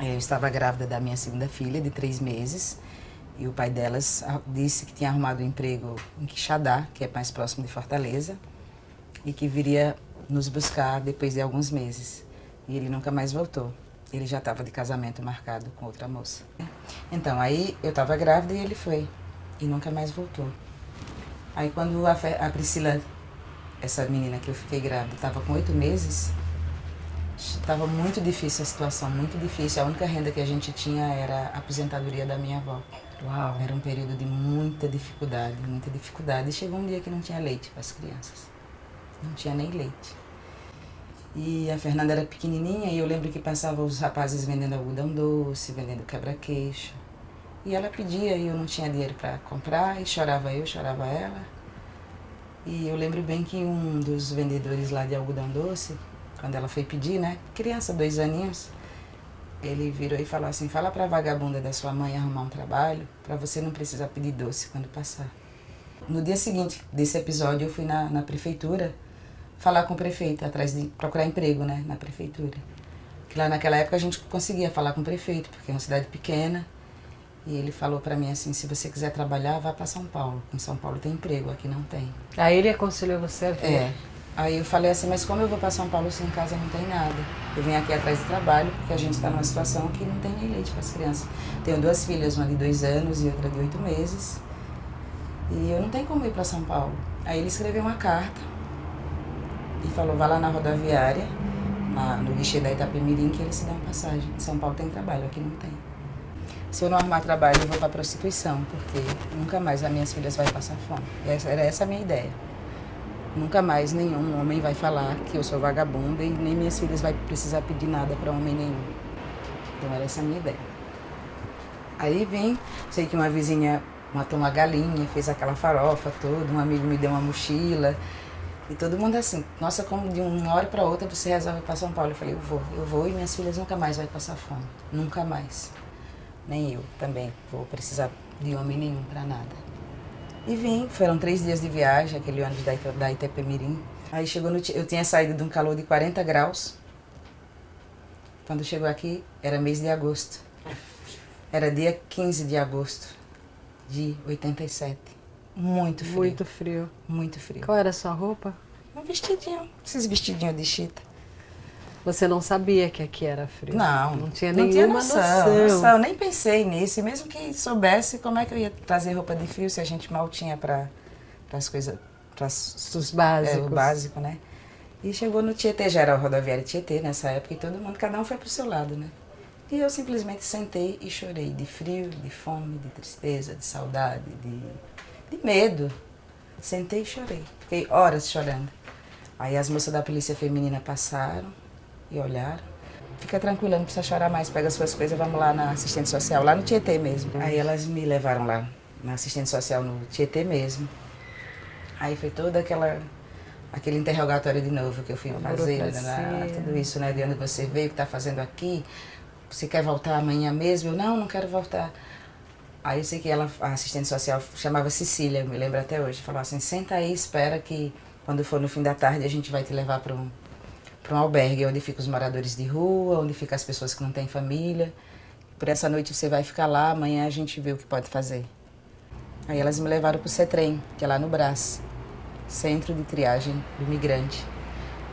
Eu estava grávida da minha segunda filha, de 3 meses, e o pai delas disse que tinha arrumado um emprego em Quixadá, que é mais próximo de Fortaleza, e que viria nos buscar depois de alguns meses. E ele nunca mais voltou. Ele já estava de casamento marcado com outra moça. Então, aí eu estava grávida e ele foi. E nunca mais voltou. Aí quando a Priscila, essa menina que eu fiquei grávida, estava com 8 meses, estava muito difícil a situação, muito difícil. A única renda que a gente tinha era a aposentadoria da minha avó. Uau. Era um período de muita dificuldade, muita dificuldade. E chegou um dia que não tinha leite para as crianças. Não tinha nem leite. E a Fernanda era pequenininha e eu lembro que passavam os rapazes vendendo algodão doce, vendendo quebra-queixo. E ela pedia e eu não tinha dinheiro para comprar, e chorava eu, chorava ela. E eu lembro bem que um dos vendedores lá de algodão doce, quando ela foi pedir, né, criança, 2 aninhos, ele virou e falou assim: fala pra vagabunda da sua mãe arrumar um trabalho pra você não precisar pedir doce quando passar. No dia seguinte desse episódio eu fui na prefeitura falar com o prefeito, atrás de procurar emprego, né, na prefeitura. Que lá naquela época a gente conseguia falar com o prefeito, porque é uma cidade pequena. E ele falou pra mim assim: se você quiser trabalhar, vá pra São Paulo. Em São Paulo tem emprego, aqui não tem. Aí ele aconselhou você a vir? É. Aí eu falei assim: mas como eu vou pra São Paulo se em casa não tem nada? Eu vim aqui atrás de trabalho, porque a gente está numa situação que não tem nem leite para as crianças. Tenho 2 filhas, uma de 2 anos e outra de 8 meses. E eu não tenho como ir para São Paulo. Aí ele escreveu uma carta e falou: vá lá na rodoviária, no guichê da Itapemirim, que eles se dão passagem. Em São Paulo tem trabalho, aqui não tem. Se eu não arrumar trabalho, eu vou para prostituição, porque nunca mais as minhas filhas vão passar fome. Era essa a minha ideia. Nunca mais nenhum homem vai falar que eu sou vagabunda e nem minhas filhas vai precisar pedir nada para homem nenhum. Então era essa a minha ideia. Aí vim, sei que uma vizinha matou uma galinha, fez aquela farofa toda, um amigo me deu uma mochila. E todo mundo assim: nossa, como de uma hora para outra você resolve ir para São Paulo. Eu falei: eu vou e minhas filhas nunca mais vão passar fome. Nunca mais. Nem eu também vou precisar de homem nenhum para nada. E vim, foram 3 dias de viagem, aquele ônibus da Itapemirim. Aí chegou eu tinha saído de um calor de 40 graus. Quando chegou aqui, era mês de agosto. Era dia 15 de agosto de 87. Muito frio. Muito frio. Muito frio. Qual era a sua roupa? Um vestidinho, esses vestidinhos de chita. Você não sabia que aqui era frio? Não, Não tinha não nenhuma tinha noção. noção. Nem pensei nisso. E mesmo que soubesse, como é que eu ia trazer roupa de frio se a gente mal tinha para as coisas, Os básicos. o básico, né? E chegou no Tietê, já era a rodoviária Tietê nessa época, e todo mundo, cada um foi pro seu lado, né? E eu simplesmente sentei e chorei de frio, de fome, de tristeza, de saudade, de medo. Sentei e chorei. Fiquei horas chorando. Aí as moças da polícia feminina passaram e olharam. Fica tranquila, não precisa chorar mais, pega suas coisas, vamos lá na assistente social, lá no Tietê mesmo. Aí elas me levaram lá na assistente social no Tietê mesmo. Aí foi toda aquele interrogatório de novo que eu fui fazer, tudo isso, né? De onde você veio, o que está fazendo aqui, você quer voltar amanhã mesmo? Eu, não quero voltar. Aí eu sei que a assistente social chamava Cecília, eu me lembro até hoje, falou assim: senta aí, espera que quando for no fim da tarde a gente vai te levar para um albergue, onde ficam os moradores de rua, onde ficam as pessoas que não têm família. Por essa noite você vai ficar lá, amanhã a gente vê o que pode fazer. Aí elas me levaram para o CETREM, que é lá no Brás, Centro de Triagem do Migrante.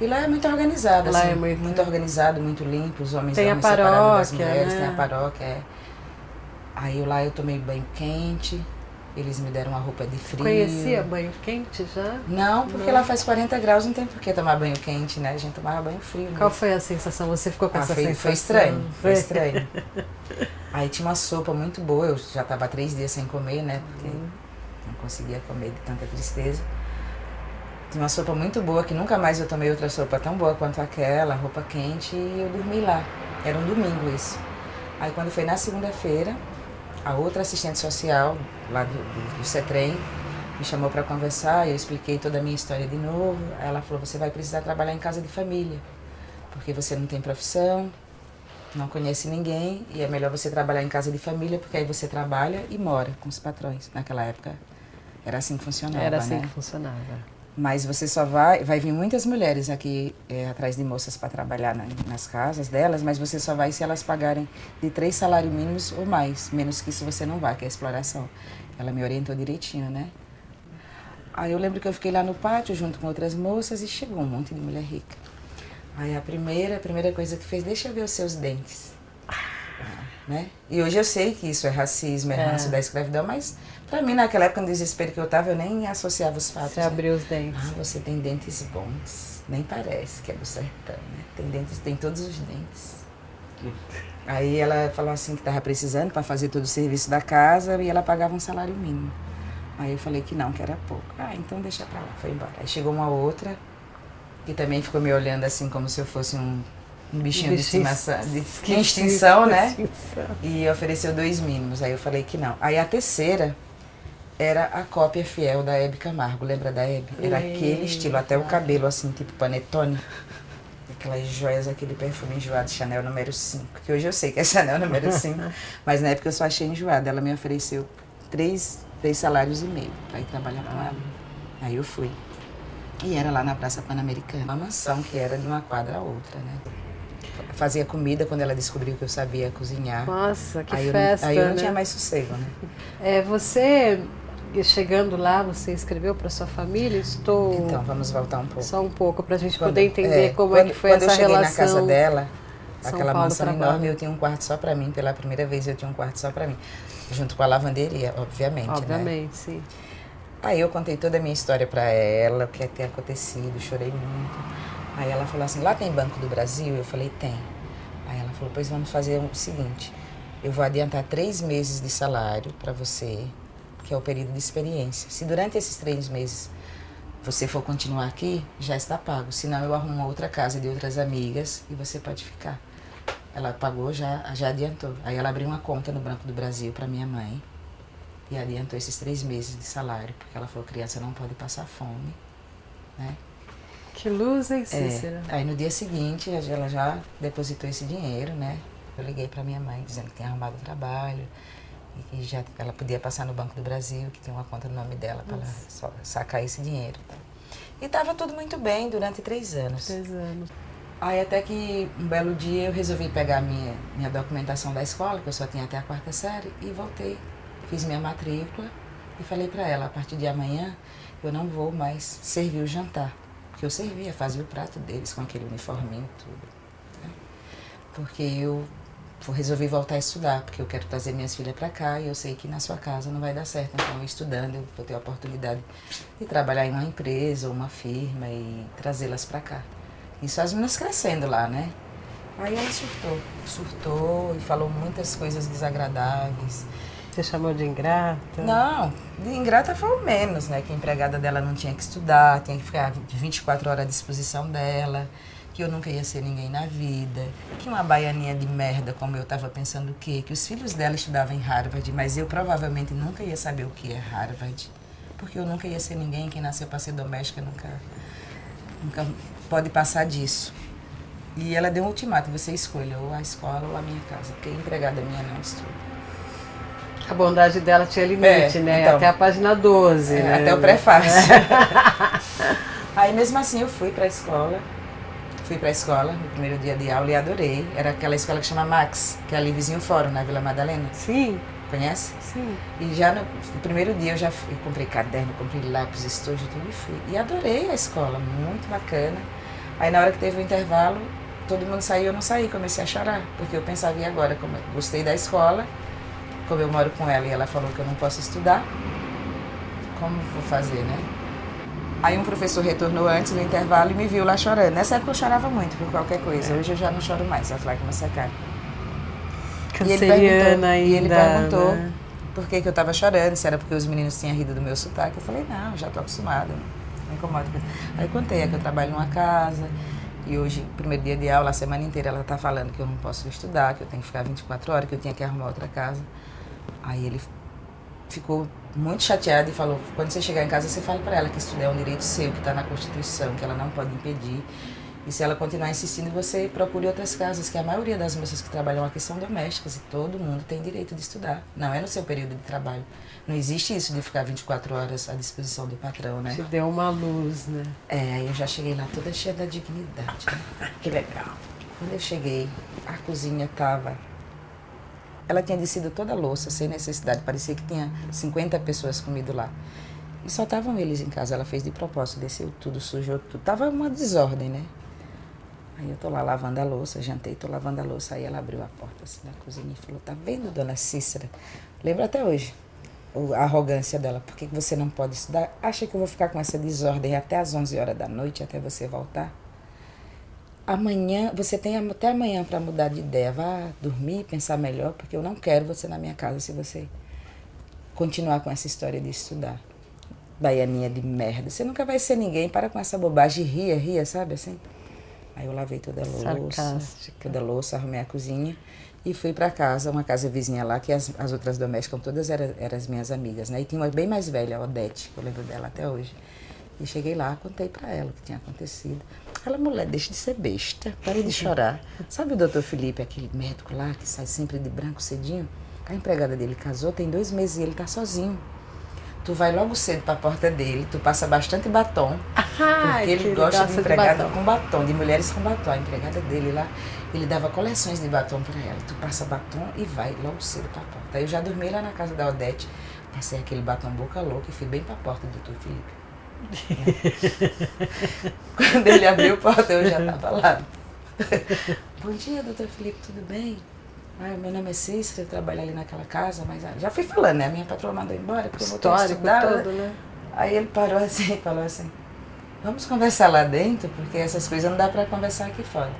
E lá é muito organizado, lá assim, é muito organizado, muito limpo, os homens tem a separados das paróquia, mulheres, né? tem a paróquia. Aí lá eu tomei banho quente, eles me deram uma roupa de frio. Conhecia banho quente já? Não, porque lá faz 40 graus, não tem por que tomar banho quente, né? A gente tomava banho frio. Qual foi a sensação? Você ficou com essa sensação? Foi estranho, foi estranho. Aí tinha uma sopa muito boa, eu já estava 3 dias sem comer, né? Porque não conseguia comer de tanta tristeza. Tinha uma sopa muito boa, que nunca mais eu tomei outra sopa tão boa quanto aquela, roupa quente, e eu dormi lá. Era um domingo isso. Aí quando foi na segunda-feira, a outra assistente social lá do CETREM me chamou para conversar, eu expliquei toda a minha história de novo. Aí ela falou: você vai precisar trabalhar em casa de família, porque você não tem profissão, não conhece ninguém, e é melhor você trabalhar em casa de família, porque aí você trabalha e mora com os patrões. Naquela época era assim que funcionava, Era assim né? que funcionava. Mas você só vai vir muitas mulheres aqui atrás de moças para trabalhar nas casas delas, mas você só vai se elas pagarem de 3 salários mínimos ou mais. Menos que isso você não vai, que é a exploração. Ela me orientou direitinho, né? Aí eu lembro que eu fiquei lá no pátio junto com outras moças e chegou um monte de mulher rica. Aí a primeira coisa que fez, deixa eu ver os seus dentes. Né? E hoje eu sei que isso é racismo, é ranço da escravidão, mas pra mim naquela época, no desespero que eu tava, eu nem associava os fatos. Você abriu os dentes. Ah, você tem dentes bons. Nem parece que é do sertão, né? Tem todos os dentes. Aí ela falou assim que tava precisando para fazer todo o serviço da casa e ela pagava um salário mínimo. Aí eu falei que não, que era pouco. Ah, então deixa pra lá, foi embora. Aí chegou uma outra que também ficou me olhando assim como se eu fosse um bichinho de estimação, de extinção, né? E ofereceu 2 mínimos. Aí eu falei que não. Aí a terceira era a cópia fiel da Hebe Camargo. Lembra da Hebe? Era aquele estilo, até o cabelo assim, tipo panetone. Aquelas joias, aquele perfume enjoado Chanel número 5. Que hoje eu sei que é Chanel número 5. Mas na época eu só achei enjoada. Ela me ofereceu 3 salários e meio para ir trabalhar com ela. Aí eu fui. E era lá na Praça Pan-Americana. Uma mansão que era de uma quadra a outra, né? Fazia comida quando ela descobriu que eu sabia cozinhar. Nossa, que aí festa, aí eu não né? tinha mais sossego, né? Você, chegando lá, você escreveu para sua família? Então, vamos voltar um pouco. Só um pouco, para a gente poder entender como é que foi essa relação. Quando eu cheguei na casa dela, aquela mansão trabalho. enorme, eu tinha um quarto só para mim. Pela primeira vez eu tinha um quarto só para mim. Junto com a lavanderia, obviamente, Obviamente, né? sim. Aí eu contei toda a minha história para ela, o que tinha acontecido, chorei muito. Aí ela falou assim, lá tem Banco do Brasil? Eu falei, tem. Aí ela falou, pois vamos fazer o seguinte, eu vou adiantar 3 meses de salário para você, que é o período de experiência. Se durante esses 3 meses você for continuar aqui, já está pago. Senão eu arrumo uma outra casa de outras amigas e você pode ficar. Ela pagou, já adiantou. Aí ela abriu uma conta no Banco do Brasil para minha mãe e adiantou esses 3 meses de salário, porque ela falou, criança não pode passar fome, né? Que luz, hein, Cícera? Aí no dia seguinte, ela já depositou esse dinheiro, né? Eu liguei para minha mãe dizendo que tinha arrumado trabalho e que ela podia passar no Banco do Brasil, que tinha uma conta no nome dela para ela só sacar esse dinheiro. E estava tudo muito bem durante 3 anos. 3 anos. Aí até que um belo dia eu resolvi pegar minha documentação da escola, que eu só tinha até a 4ª série, e voltei. Fiz minha matrícula e falei para ela, a partir de amanhã eu não vou mais servir o jantar. Porque eu servia, fazia o prato deles com aquele uniforminho e tudo. Né? Porque eu resolvi voltar a estudar, porque eu quero trazer minhas filhas para cá e eu sei que na sua casa não vai dar certo. Então, eu estudando, eu vou ter a oportunidade de trabalhar em uma empresa ou uma firma e trazê-las para cá. Isso as meninas crescendo lá, né? Aí ela surtou e falou muitas coisas desagradáveis. Você chamou de ingrata? Não, de ingrata foi o menos, né? Que a empregada dela não tinha que estudar, tinha que ficar 24 horas à disposição dela, que eu nunca ia ser ninguém na vida, que uma baianinha de merda como eu estava pensando o quê? Que os filhos dela estudavam em Harvard, mas eu provavelmente nunca ia saber o que é Harvard, porque eu nunca ia ser ninguém, quem nasceu para ser doméstica nunca pode passar disso. E ela deu um ultimato, você escolha ou a escola ou a minha casa, porque a empregada minha não estuda. A bondade dela tinha limite, né? Então, até a página 12, né? Até o prefácio. Aí mesmo assim eu fui pra escola. No primeiro dia de aula e adorei. Era aquela escola que chama Max, que é ali vizinho fórum, na Vila Madalena. Sim. Conhece? Sim. E já no primeiro dia eu já fui, comprei caderno, comprei lápis, estojo, tudo e fui. E adorei a escola, muito bacana. Aí na hora que teve o intervalo, todo mundo saiu, eu não saí, comecei a chorar. Porque eu pensava, e agora? Como eu gostei da escola, como eu moro com ela e ela falou que eu não posso estudar, como vou fazer, né? Aí um professor retornou antes no intervalo e me viu lá chorando. Nessa época eu chorava muito por qualquer coisa. Hoje eu já não choro mais, as lágrimas secaram. Canceriana ainda, e ele perguntou né? por que eu estava chorando, se era porque os meninos tinham rido do meu sotaque. Eu falei, não, já estou acostumada, não me incomoda. Aí contei que eu trabalho numa casa e hoje, primeiro dia de aula, a semana inteira ela está falando que eu não posso estudar, que eu tenho que ficar 24 horas, que eu tinha que arrumar outra casa. Aí ele ficou muito chateado e falou, quando você chegar em casa, você fala para ela que estudar é um direito seu, que está na Constituição, que ela não pode impedir. E se ela continuar insistindo, você procure outras casas, que a maioria das moças que trabalham aqui são domésticas e todo mundo tem direito de estudar. Não é no seu período de trabalho. Não existe isso de ficar 24 horas à disposição do patrão, né? Te deu uma luz, né? Aí eu já cheguei lá toda cheia da dignidade, né? Que legal. Quando eu cheguei, a cozinha estava... Ela tinha descido toda a louça, sem necessidade. Parecia que tinha 50 pessoas comido lá. E só estavam eles em casa. Ela fez de propósito, desceu tudo, sujou tudo. Tava uma desordem, né? Aí eu tô lá lavando a louça, jantei, tô lavando a louça. Aí ela abriu a porta assim da cozinha e falou, tá vendo, dona Cícera? Lembro até hoje a arrogância dela. Por que você não pode estudar? Acha que eu vou ficar com essa desordem até às 11 horas da noite, até você voltar? Amanhã, você tem até amanhã para mudar de ideia. Vá dormir, pensar melhor, porque eu não quero você na minha casa se você continuar com essa história de estudar. Baianinha de merda. Você nunca vai ser ninguém, para com essa bobagem. Ria, sabe assim? Aí eu lavei toda a louça, arrumei a cozinha e fui para casa, uma casa vizinha lá, que as outras domésticas todas eram as minhas amigas, né? E tinha uma bem mais velha, a Odete, que eu lembro dela até hoje. E cheguei lá, contei para ela o que tinha acontecido. Ela, mulher, deixa de ser besta, pare de chorar. Sabe o doutor Felipe, aquele médico lá que sai sempre de branco cedinho? A empregada dele casou, tem 2 meses e ele tá sozinho. Tu vai logo cedo para a porta dele, tu passa bastante batom, porque ele gosta de empregada com batom, de mulheres com batom. A empregada dele lá, ele dava coleções de batom para ela. Tu passa batom e vai logo cedo para a porta. Aí eu já dormi lá na casa da Odete, passei aquele batom boca louca e fui bem para a porta do doutor Felipe. Quando ele abriu a porta, eu já estava lá. Bom dia, doutor Felipe, tudo bem? Meu nome é Cícera, eu trabalho ali naquela casa, mas já fui falando, né? A minha patroa mandou embora, porque eu voltei a estudar. Todo, né? Aí ele parou assim e falou assim, vamos conversar lá dentro, porque essas coisas não dá pra conversar aqui fora.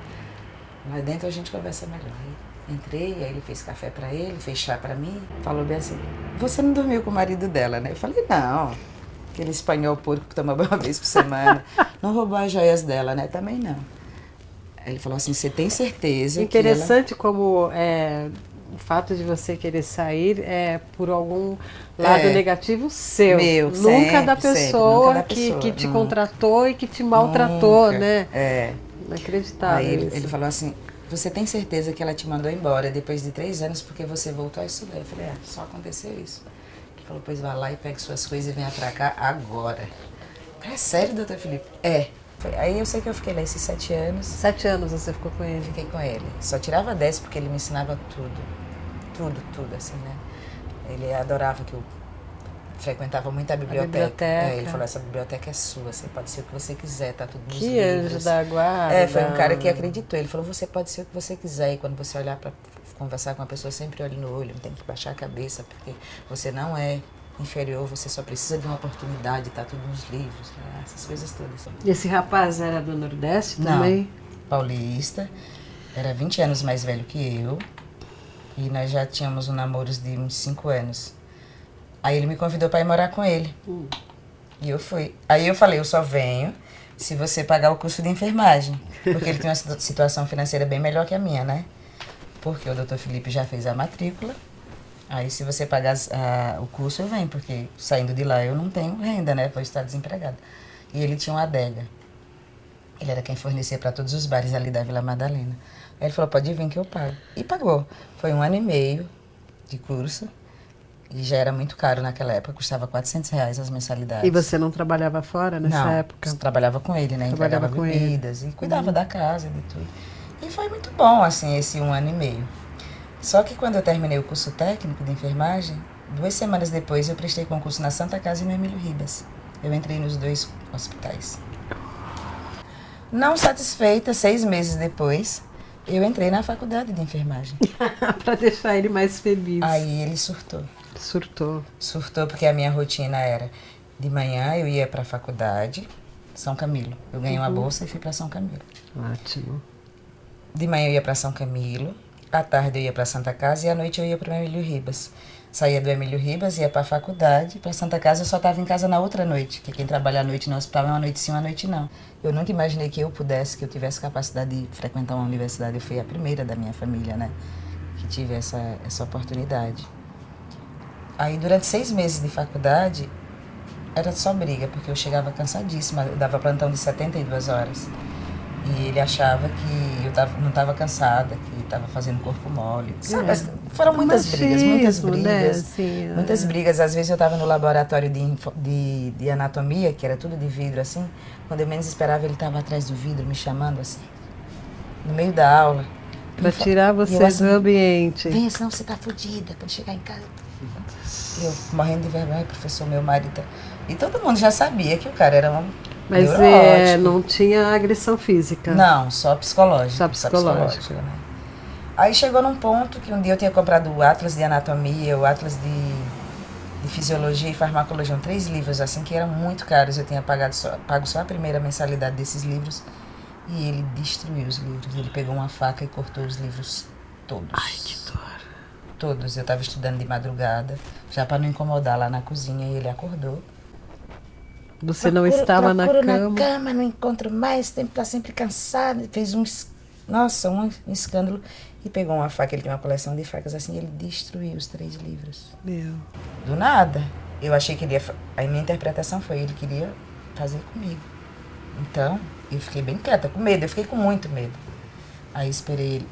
Lá dentro a gente conversa melhor. Aí entrei, aí ele fez café pra ele, fez chá pra mim, falou bem assim, você não dormiu com o marido dela, né? Eu falei, não, aquele espanhol porco que toma banho uma vez por semana, não roubou as joias dela, né? Também não. Ele falou assim, você tem certeza interessante que ela... como o fato de você querer sair é por algum lado negativo seu. Meu, nunca sempre, da pessoa, nunca da pessoa que te contratou e que te maltratou, nunca, né? É. Inacreditável. Aí ele falou assim, você tem certeza que ela te mandou embora depois de 3 anos porque você voltou a estudar? Eu falei, só aconteceu isso. Ele falou, pois vá lá e pegue suas coisas e venha pra cá agora. Eu falei, é sério, doutor Felipe? É. Aí eu sei que eu fiquei lá esses 7 anos. 7 anos você ficou com ele? Fiquei com ele. Só tirava 10 porque ele me ensinava tudo. Tudo, assim, né? Ele adorava que eu frequentava muito a biblioteca. Ele falou, essa biblioteca é sua, você pode ser o que você quiser, tá tudo nos livros. Que anjo da guarda. Foi um cara que acreditou. Ele falou, você pode ser o que você quiser. E quando você olhar para conversar com uma pessoa, sempre olhe no olho, não tem que baixar a cabeça, porque você não é inferior, você só precisa de uma oportunidade, tá tudo nos livros, né? Essas coisas todas. Esse rapaz era do Nordeste também? Não, paulista, era 20 anos mais velho que eu, e nós já tínhamos um namoro de uns 5 anos. Aí ele me convidou para ir morar com ele, e eu fui. Aí eu falei, eu só venho se você pagar o curso de enfermagem, porque ele tem uma situação financeira bem melhor que a minha, né? Porque o doutor Felipe já fez a matrícula. Aí se você pagar o curso eu venho, porque saindo de lá eu não tenho renda, né? Vou estar desempregada. E ele tinha uma adega. Ele era quem fornecia para todos os bares ali da Vila Madalena. Aí ele falou, pode vir que eu pago. E pagou. Foi 1 ano e meio de curso. E já era muito caro naquela época, custava R$400 as mensalidades. E você não trabalhava fora nessa época? Não, trabalhava com ele, né? Entregava bebidas e cuidava da casa, de tudo. E foi muito bom, assim, esse 1 ano e meio. Só que quando eu terminei o curso técnico de enfermagem, 2 semanas depois eu prestei concurso na Santa Casa e no Emílio Ribas. Eu entrei nos 2 hospitais. Não satisfeita, 6 meses depois, eu entrei na faculdade de enfermagem. Para deixar ele mais feliz. Aí ele surtou. Surtou porque a minha rotina era, de manhã eu ia para a faculdade, São Camilo. Eu ganhei uma bolsa e fui para São Camilo. Ótimo. De manhã eu ia para São Camilo. À tarde eu ia para Santa Casa e à noite eu ia para o Emílio Ribas. Saía do Emílio Ribas, ia para a faculdade, para Santa Casa eu só estava em casa na outra noite, que quem trabalha à noite no hospital é uma noite sim, uma noite não. Eu nunca imaginei que eu tivesse capacidade de frequentar uma universidade. Eu fui a primeira da minha família, né, que tive essa oportunidade. Aí durante 6 meses de faculdade, era só briga, porque eu chegava cansadíssima, eu dava plantão de 72 horas. E ele achava que não estava cansada, que estava fazendo corpo mole. Sabe, foram muitas brigas, né? Assim, muitas brigas. Às vezes eu estava no laboratório de anatomia, que era tudo de vidro assim. Quando eu menos esperava, ele estava atrás do vidro, me chamando assim, no meio da aula. Para tirar você assim, do ambiente. Vem, senão você tá fodida, quando chegar em casa. Eu morrendo de vergonha, professor, meu marido. E todo mundo já sabia que o cara era um Mas não tinha agressão física? Não, só psicológica. Só psicológica. Né? Aí chegou num ponto que um dia eu tinha comprado o Atlas de Anatomia, o Atlas de Fisiologia e Farmacologia, 3 livros assim que eram muito caros. Eu tinha pago só a primeira mensalidade desses livros. E ele destruiu os livros. Ele pegou uma faca e cortou os livros todos. Ai, que dor. Todos. Eu estava estudando de madrugada, já para não incomodar lá na cozinha, e ele acordou. Você não estava na cama? Na cama, não encontro mais, tá sempre cansado. Fez um escândalo e pegou uma faca. Ele tem uma coleção de facas assim, e ele destruiu os 3 livros. Meu. Do nada. Eu achei que ele ia... A minha interpretação foi, ele queria fazer comigo. Então, eu fiquei bem quieta, com medo. Eu fiquei com muito medo. Aí esperei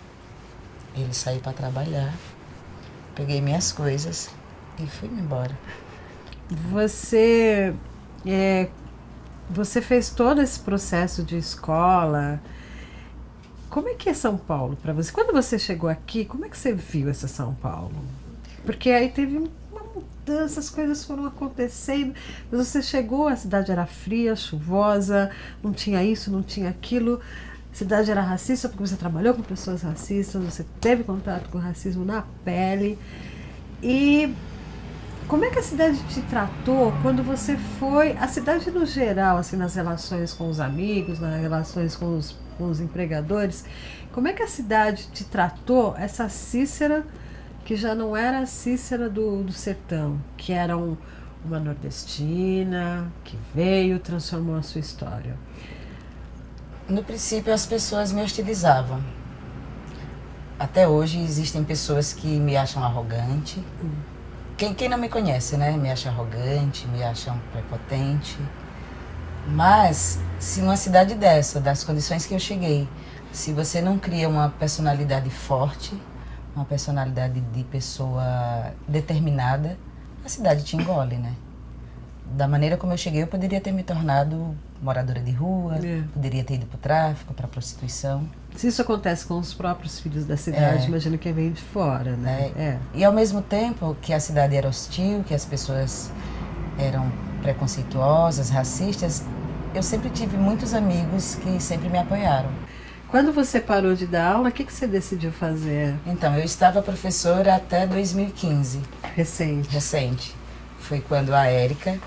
ele sair para trabalhar. Peguei minhas coisas e fui embora. Você fez todo esse processo de escola. Como é que é São Paulo para você? Quando você chegou aqui, como é que você viu essa São Paulo? Porque aí teve uma mudança, as coisas foram acontecendo. Mas você chegou, a cidade era fria, chuvosa, não tinha isso, não tinha aquilo. A cidade era racista porque você trabalhou com pessoas racistas, você teve contato com o racismo na pele. E como é que a cidade te tratou quando você foi... A cidade no geral, assim, nas relações com os amigos, nas relações com os empregadores, como é que a cidade te tratou, essa Cícera, que já não era a Cícera do sertão, que era uma nordestina, que veio, transformou a sua história? No princípio, as pessoas me hostilizavam. Até hoje existem pessoas que me acham arrogante. Quem não me conhece, né? Me acha arrogante, me acham prepotente. Mas, se numa cidade dessa, das condições que eu cheguei, se você não cria uma personalidade forte, uma personalidade de pessoa determinada, a cidade te engole, né? Da maneira como eu cheguei, eu poderia ter me tornado moradora de rua, poderia ter ido para o tráfico, para a prostituição. Se isso acontece com os próprios filhos da cidade, imagino que vem de fora, né? E ao mesmo tempo que a cidade era hostil, que as pessoas eram preconceituosas, racistas, eu sempre tive muitos amigos que sempre me apoiaram. Quando você parou de dar aula, o que você decidiu fazer? Então, eu estava professora até 2015. Recente. Foi quando a Érica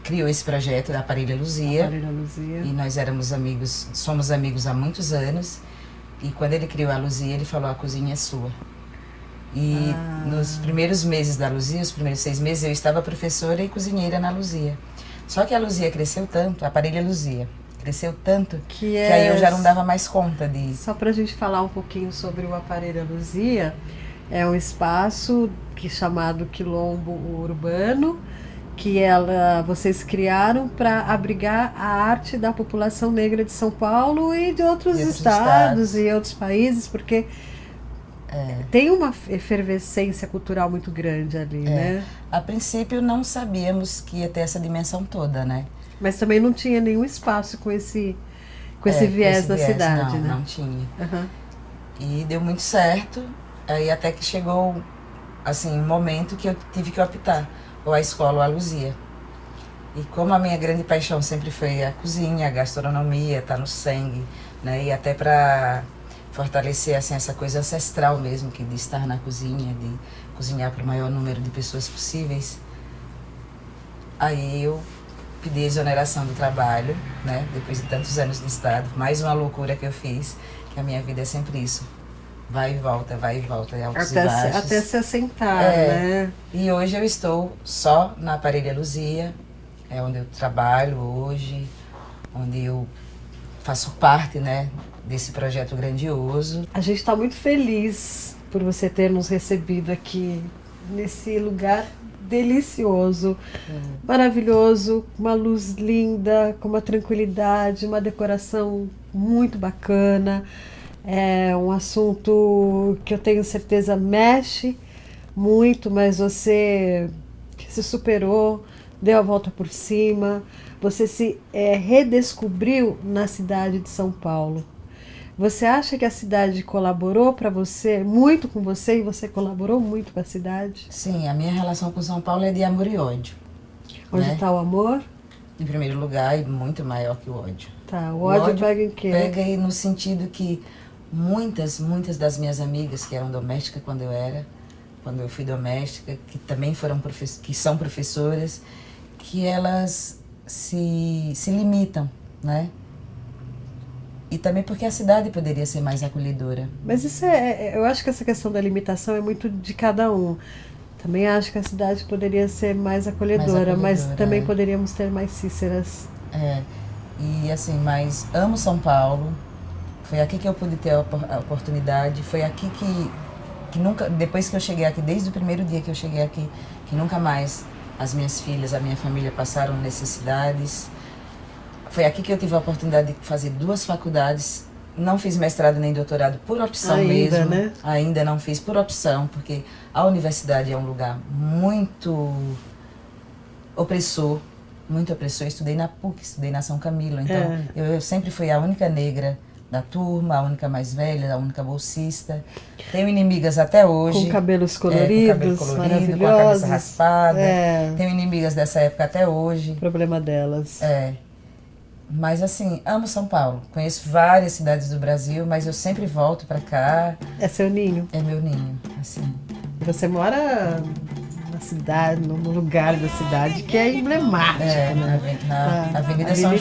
criou esse projeto da Aparelho Luzia. E nós somos amigos há muitos anos. E quando ele criou a Luzia, ele falou, a cozinha é sua. E nos primeiros meses da Luzia, os primeiros 6 meses, eu estava professora e cozinheira na Luzia. Só que a Luzia cresceu tanto, a Aparelho Luzia, cresceu tanto que aí eu já não dava mais conta disso. Só para a gente falar um pouquinho sobre o Aparelho Luzia, é um espaço chamado Quilombo Urbano, que vocês criaram para abrigar a arte da população negra de São Paulo e de outros estados e outros países, porque tem uma efervescência cultural muito grande ali, né? A princípio não sabíamos que ia ter essa dimensão toda, né? Mas também não tinha nenhum espaço com esse viés na cidade, né? Não tinha. E deu muito certo, aí até que chegou assim, um momento que eu tive que optar, ou a escola ou a Luzia. E como a minha grande paixão sempre foi a cozinha, a gastronomia, tá no sangue, né? E até para fortalecer assim, essa coisa ancestral mesmo, que de estar na cozinha, de cozinhar para o maior número de pessoas possíveis. Aí eu pedi exoneração do trabalho, né? Depois de tantos anos de estado, mais uma loucura que eu fiz, que a minha vida é sempre isso. Vai e volta, é altos e baixos. Até se assentar, né? E hoje eu estou só na Aparelho Luzia, é onde eu trabalho hoje, onde eu faço parte, né, desse projeto grandioso. A gente está muito feliz por você ter nos recebido aqui nesse lugar delicioso, maravilhoso, uma luz linda, com uma tranquilidade, uma decoração muito bacana. É um assunto que eu tenho certeza mexe muito, mas você se superou, deu a volta por cima, você se redescobriu na cidade de São Paulo. Você acha que a cidade colaborou para você, muito com você, e você colaborou muito com a cidade? Sim, a minha relação com São Paulo é de amor e ódio. Onde está o amor? Em primeiro lugar, e muito maior que o ódio. Tá, o ódio pega em quê? Pega aí no sentido que muitas das minhas amigas que eram domésticas quando eu fui doméstica, que também que são professoras, que elas se limitam, né? E também porque a cidade poderia ser mais acolhedora. Mas isso eu acho que essa questão da limitação é muito de cada um. Também acho que a cidade poderia ser mais acolhedora, mas também poderíamos ter mais Cíceras. E assim, mas amo São Paulo. Foi aqui que eu pude ter a oportunidade. Foi aqui que nunca, depois que eu cheguei aqui, desde o primeiro dia que eu cheguei aqui, que nunca mais as minhas filhas, a minha família passaram necessidades. Foi aqui que eu tive a oportunidade de fazer 2 faculdades. Não fiz mestrado nem doutorado por opção ainda, mesmo. Né? Ainda não fiz por opção, porque a universidade é um lugar muito opressor. Muito opressor. Eu estudei na PUC, estudei na São Camilo. Então, eu sempre fui a única negra da turma, a única mais velha, a única bolsista. Tenho inimigas até hoje. Com cabelos coloridos, com a cabeça raspada. Tenho inimigas dessa época até hoje. Problema delas. Mas assim, amo São Paulo. Conheço várias cidades do Brasil, mas eu sempre volto pra cá. É seu ninho? É meu ninho, assim. Você mora na cidade, no lugar da cidade que é emblemático, né? Na Avenida São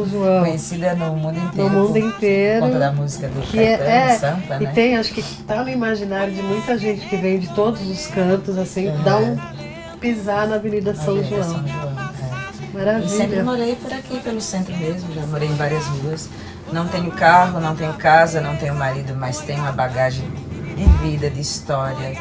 João. Conhecida no mundo inteiro. No mundo inteiro. Por conta da música do que Caetano, Sampa, né? E tem, acho que tá no imaginário de muita gente que vem de todos os cantos, assim, dá um pisar na Avenida São João. São João. Maravilha. E sempre morei por aqui, pelo centro mesmo, já morei em várias ruas. Não tenho carro, não tenho casa, não tenho marido, mas tenho uma bagagem de vida, de história,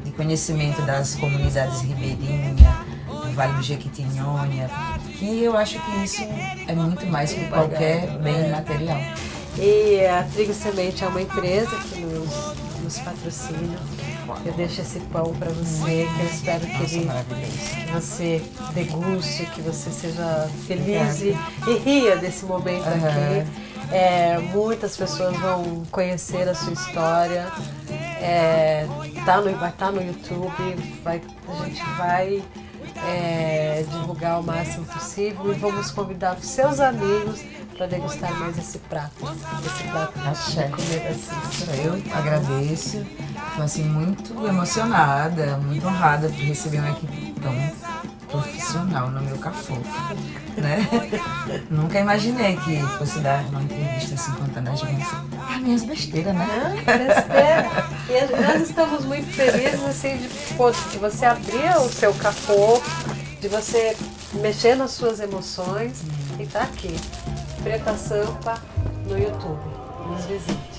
de conhecimento das comunidades ribeirinhas, do Vale do Jequitinhonha, que eu acho que isso é muito mais que qualquer bem material. E a Trigo Semente é uma empresa que nos patrocina. Eu deixo esse pão para você, que eu espero que você deguste, que você seja feliz e ria desse momento aqui. Muitas pessoas vão conhecer a sua história. Vai estar no YouTube, a gente vai divulgar o máximo possível e vamos convidar os seus amigos para degustar mais esse prato de comida assim. Eu agradeço, estou assim muito emocionada, muito honrada por receber uma equipe tão profissional no meu cafofo, né? Nunca imaginei que fosse dar uma entrevista assim, contando as minhas besteiras, né? Besteira. E nós estamos muito felizes assim, de você abrir o seu cafofo, de você mexer nas suas emoções e tá aqui. Preta Sampa no YouTube. Nos visite.